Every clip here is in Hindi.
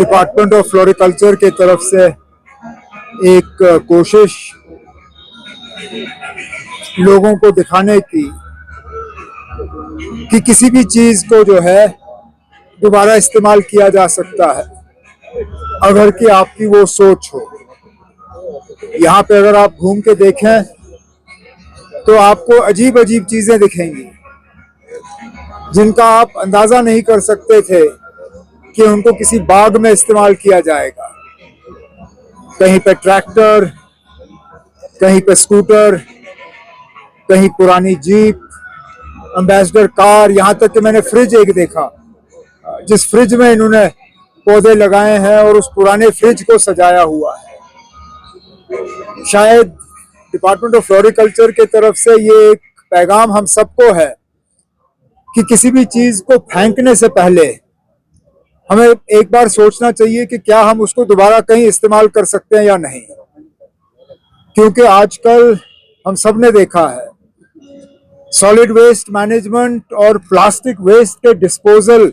डिपार्टमेंट ऑफ फ्लोरिकल्चर के तरफ से एक कोशिश लोगों को दिखाने की कि किसी भी चीज को जो है दोबारा इस्तेमाल किया जा सकता है अगर कि आपकी वो सोच हो। यहाँ पे अगर आप घूम के देखें तो आपको अजीब अजीब चीजें दिखेंगी जिनका आप अंदाजा नहीं कर सकते थे कि उनको किसी बाग में इस्तेमाल किया जाएगा। कहीं पे ट्रैक्टर, कहीं पे स्कूटर, कहीं पुरानी जीप, एम्बेसडर कार, यहाँ तक कि मैंने फ्रिज एक देखा जिस फ्रिज में इन्होंने पौधे लगाए हैं और उस पुराने फ्रिज को सजाया हुआ है। शायद डिपार्टमेंट ऑफ फ्लोरिकल्चर के तरफ से ये एक पैगाम हम सबको है कि किसी भी चीज को फेंकने से पहले हमें एक बार सोचना चाहिए कि क्या हम उसको दोबारा कहीं इस्तेमाल कर सकते हैं या नहीं। क्योंकि आजकल हम सब ने देखा है सॉलिड वेस्ट मैनेजमेंट और प्लास्टिक वेस्ट के डिस्पोजल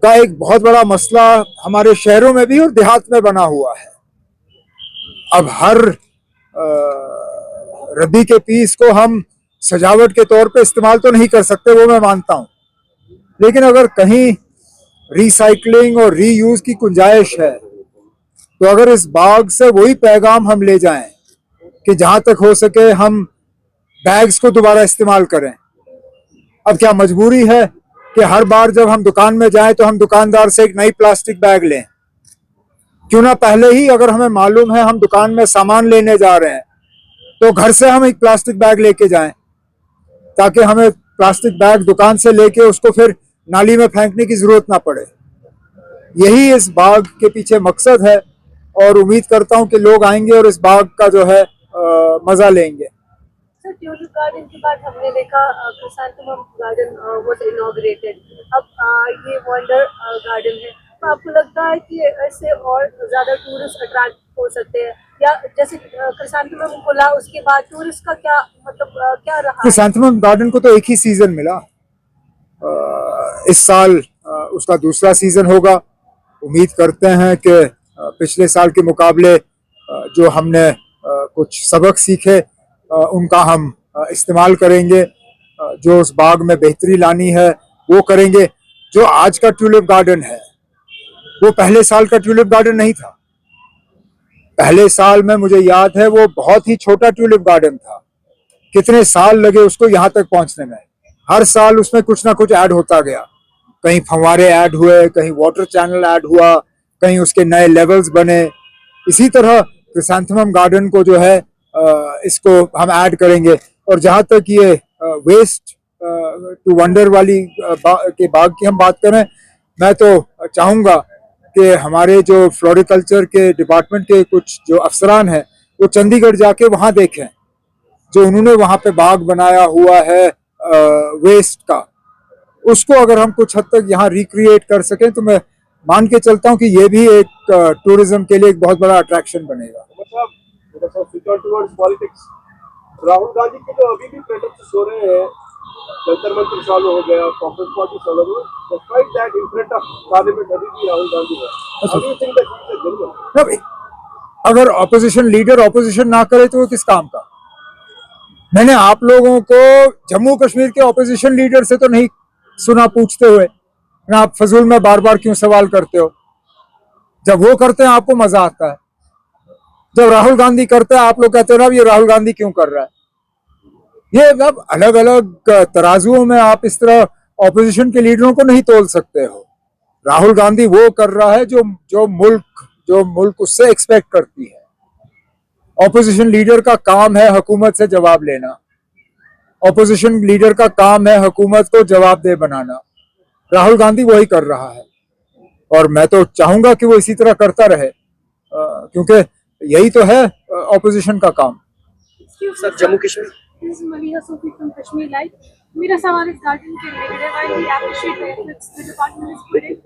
का एक बहुत बड़ा मसला हमारे शहरों में भी और देहात में बना हुआ है। अब हर रद्दी के पीस को हम सजावट के तौर पे इस्तेमाल तो नहीं कर सकते, वो मैं मानता हूं, लेकिन अगर कहीं रिसाइकलिंग और रीयूज की गुंजाइश है तो अगर इस बाग से वही पैगाम हम ले जाएं कि जहां तक हो सके हम बैग्स को दोबारा इस्तेमाल करें। अब क्या मजबूरी है कि हर बार जब हम दुकान में जाएं तो हम दुकानदार से एक नई प्लास्टिक बैग लें? क्यों ना पहले ही अगर हमें मालूम है हम दुकान में सामान लेने जा रहे हैं तो घर से हम एक प्लास्टिक बैग लेके जाएं ताकि हमें प्लास्टिक बैग दुकान से लेके उसको फिर नाली में फेंकने की जरूरत ना पड़े। यही इस बाग के पीछे मकसद है और उम्मीद करता हूं कि लोग आएंगे और इस बाग का जो है मजा लेंगे। सर, ट्यूलिप गार्डन के बाद हमने देखा क्रिसैंथेमम गार्डन वाज इनॉग्रेटेड। अब ये वंडर गार्डन है, तो आपको लगता है कि इससे और ज्यादा टूरिस्ट अट्रैक्ट हो सकते हैं, या जैसे क्रिसैंथेमम खुला उसके बाद टूरिस्ट का क्या मतलब क्या रहा? क्रिसैंथेमम गार्डन को तो एक ही सीजन मिला, इस साल उसका दूसरा सीजन होगा। उम्मीद करते हैं कि पिछले साल के मुकाबले जो हमने कुछ सबक सीखे उनका हम इस्तेमाल करेंगे, जो उस बाग में बेहतरी लानी है वो करेंगे। जो आज का ट्यूलिप गार्डन है वो पहले साल का ट्यूलिप गार्डन नहीं था। पहले साल में मुझे याद है वो बहुत ही छोटा ट्यूलिप गार्डन था। कितने साल लगे उसको यहाँ तक पहुंचने में। हर साल उसमें कुछ ना कुछ ऐड होता गया, कहीं फंवारे ऐड हुए, कहीं वाटर चैनल ऐड हुआ, कहीं उसके नए लेवल्स बने। इसी तरह क्रिसैंथेमम गार्डन को जो है इसको हम ऐड करेंगे। और जहाँ तक ये वेस्ट टू वंडर वाली के बाग की हम बात करें, मैं तो चाहूँगा कि हमारे जो फ्लोरिकल्चर के डिपार्टमेंट के कुछ जो अफसरान हैं वो चंडीगढ़ जाके वहाँ देखें जो उन्होंने वहाँ पे बाग बनाया हुआ है वेस्ट का। उसको अगर हम कुछ हद तक यहाँ रिक्रिएट कर सकें तो मैं मान के चलता हूँ कि ये भी एक टूरिज्म के लिए एक बहुत बड़ा अट्रैक्शन बनेगा। राहुल गांधी के जो अभी भी प्रोटेस्ट हो रहे हैं, जंतर मंतर चालू हो गया, कांग्रेस पार्टी चालू हो गई, despite that in front of parliament अभी भी राहुल गांधी है। How do you think that he is genuine? अगर ऑपोजिशन लीडर ऑपोजिशन ना करे तो वो किस काम का? मैंने आप लोगों को जम्मू कश्मीर के ऑपोजिशन लीडर से तो नहीं सुना पूछते हुए, ना आप फजूल में बार बार क्यों सवाल करते हो? जब वो करते हैं आपको मजा आता है, जब राहुल गांधी करते हैं आप लोग कहते हो ना ये राहुल गांधी क्यों कर रहा है। ये अब अलग अलग तराजुओं में आप इस तरह ऑपोजिशन के लीडरों को नहीं तोल सकते हो। राहुल गांधी वो कर रहा है जो मुल्क उससे एक्सपेक्ट करती है। ऑपोजिशन लीडर का काम है हुकूमत से जवाब लेना, ऑपोजिशन लीडर का काम है हुकूमत को जवाबदेह बनाना। राहुल गांधी वही कर रहा है और मैं तो चाहूंगा कि वो इसी तरह करता रहे, क्योंकि यही तो है ऑपोजिशन का काम। सर, जम्मू कश्मीर मेरा सवाल इस गार्डन के रिलेटेड है। While we appreciate the efforts the department is putting,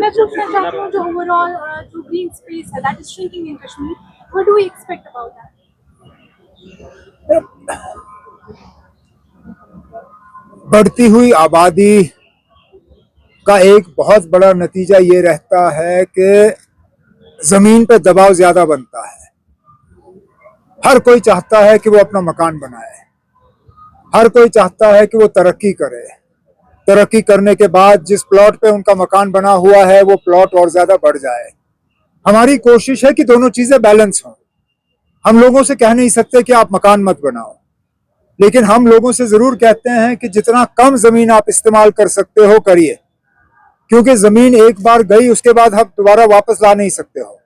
मैं पूछना चाहता हूं जो ओवरऑल जो ग्रीन स्पेस है that is shrinking in Kashmir, what do we expect about that? बढ़ती हुई आबादी, का एक बहुत बड़ा नतीजा ये रहता है कि जमीन पे दबाव ज्यादा बनता है। हर कोई चाहता है कि वो अपना मकान बनाए, हर कोई चाहता है कि वो तरक्की करे। तरक्की करने के बाद जिस प्लॉट पे उनका मकान बना हुआ है वो प्लॉट और ज्यादा बढ़ जाए। हमारी कोशिश है कि दोनों चीजें बैलेंस हों। हम लोगों से कह नहीं सकते कि आप मकान मत बनाओ, लेकिन हम लोगों से जरूर कहते हैं कि जितना कम जमीन आप इस्तेमाल कर सकते हो करिए, क्योंकि जमीन एक बार गई उसके बाद आप दोबारा वापस ला नहीं सकते हो।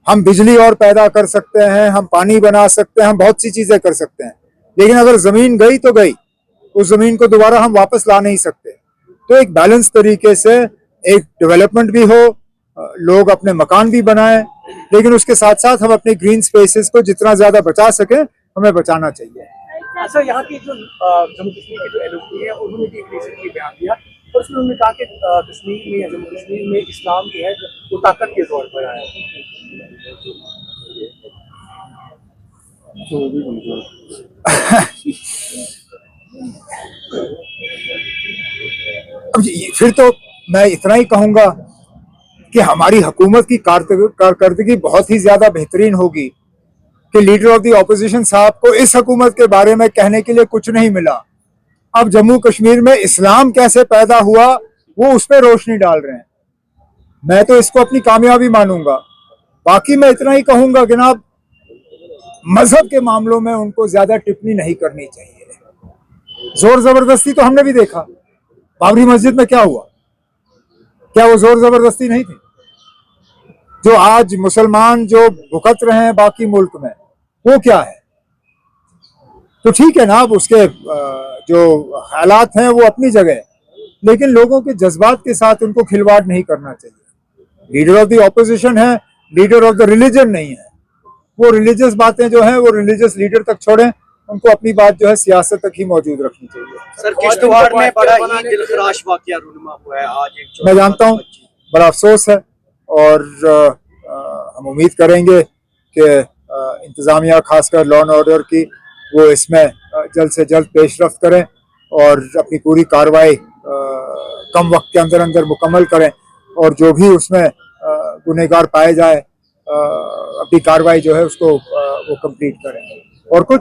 हम बिजली और पैदा कर सकते हैं, हम पानी बना सकते हैं, हम बहुत सी चीजें कर सकते हैं, लेकिन अगर जमीन गई तो गई, उस जमीन को दोबारा हम वापस ला नहीं सकते। तो एक बैलेंस तरीके से एक डेवलपमेंट भी हो, लोग अपने मकान भी बनाएं, लेकिन उसके साथ साथ हम अपने ग्रीन स्पेसेस को जितना ज्यादा बचा सकें हमें बचाना चाहिए। अच्छा, यहाँ की जो जम्मू कश्मीर के जो एलओपी है उन्होंने भी एक रिसेंटली बयान दिया और उसमें उन्होंने कहा कि कश्मीर में या जम्मू कश्मीर में इस्लाम जो है वो ताकत के तौर पर आया फिर तो मैं इतना ही कहूंगा कि हमारी हुकूमत की कारकर्दगी बहुत ही ज्यादा बेहतरीन होगी कि लीडर ऑफ द ऑपोजिशन साहब को इस हुकूमत के बारे में कहने के लिए कुछ नहीं मिला। अब जम्मू कश्मीर में इस्लाम कैसे पैदा हुआ वो उस पर रोशनी डाल रहे हैं। मैं तो इसको अपनी कामयाबी मानूंगा। बाकी मैं इतना ही कहूंगा कि ना मजहब के मामलों में उनको ज्यादा टिप्पणी नहीं करनी चाहिए। जोर जबरदस्ती तो हमने भी देखा, बाबरी मस्जिद में क्या हुआ, क्या वो जोर जबरदस्ती नहीं थी? जो आज मुसलमान जो भुगत रहे हैं बाकी मुल्क में वो क्या है? तो ठीक है ना, अब उसके जो हालात हैं वो अपनी जगह, लेकिन लोगों के जज्बात के साथ उनको खिलवाड़ नहीं करना चाहिए। लीडर ऑफ द ऑपोजिशन है, लीडर ऑफ द रिलीजन नहीं है। वो रिलीजियस बातें जो हैं वो रिलीजियस लीडर तक छोड़ें, उनको अपनी बात जो है सियासत तक ही मौजूद रखनी चाहिए। सर, किश्तवाड़ में बड़ा ही दिलखराश वाकया रूनुमा हुआ है आज। मैं जानता हूँ, बड़ा अफसोस है, और हम उम्मीद करेंगे कि इंतजामिया खासकर लॉ एंड ऑर्डर की वो इसमें जल्द से जल्द पेशरफ्त करें और अपनी पूरी कार्रवाई कम वक्त के अंदर अंदर मुकम्मल करें, और जो भी उसमें गुनहगार पाए जाए अपनी कार्रवाई जो है उसको वो कंप्लीट करें। और कुछ